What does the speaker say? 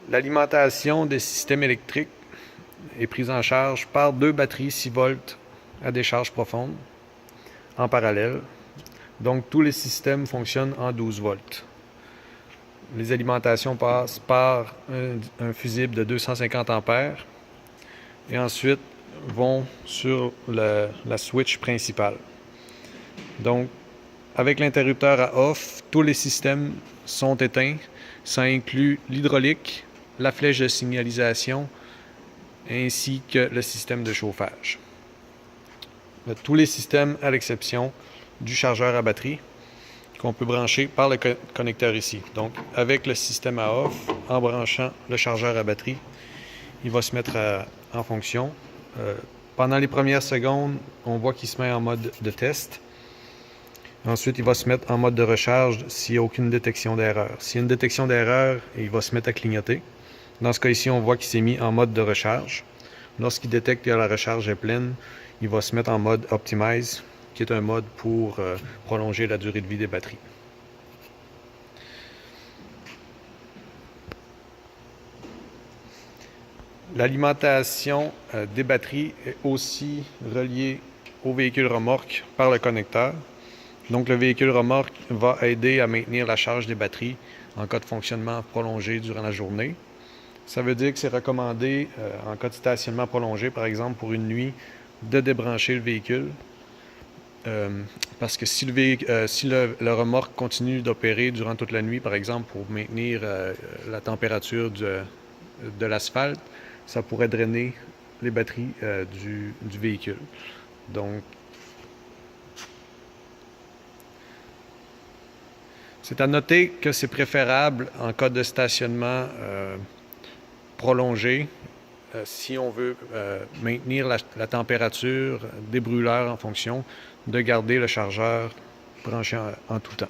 L'alimentation des systèmes électriques est prise en charge par deux batteries 6 volts à décharge profonde en parallèle. Donc tous les systèmes fonctionnent en 12 volts. Les alimentations passent par un fusible de 250 ampères et ensuite vont sur la switch principale. Donc avec l'interrupteur à off, tous les systèmes sont éteints. Ça inclut l'hydraulique, la flèche de signalisation ainsi que le système de chauffage. Tous les systèmes à l'exception du chargeur à batterie qu'on peut brancher par le connecteur ici. Donc avec le système à off, en branchant le chargeur à batterie, il va se mettre en fonction. Pendant les premières secondes, on voit qu'il se met en mode de test. Ensuite, il va se mettre en mode de recharge s'il n'y a aucune détection d'erreur. S'il y a une détection d'erreur, il va se mettre à clignoter. Dans ce cas ici, on voit qu'il s'est mis en mode de recharge. Lorsqu'il détecte que la recharge est pleine, il va se mettre en mode Optimize, qui est un mode pour prolonger la durée de vie des batteries. L'alimentation des batteries est aussi reliée au véhicule remorque par le connecteur. Donc le véhicule remorque va aider à maintenir la charge des batteries en cas de fonctionnement prolongé durant la journée. Ça veut dire que c'est recommandé, en cas de stationnement prolongé, par exemple pour une nuit, de débrancher le véhicule. Parce que si le remorque continue d'opérer durant toute la nuit, par exemple pour maintenir la température de l'asphalte, ça pourrait drainer les batteries du véhicule. Donc, c'est à noter que c'est préférable en cas de stationnement prolongé, si on veut maintenir la température des brûleurs en fonction, de garder le chargeur branché en tout temps.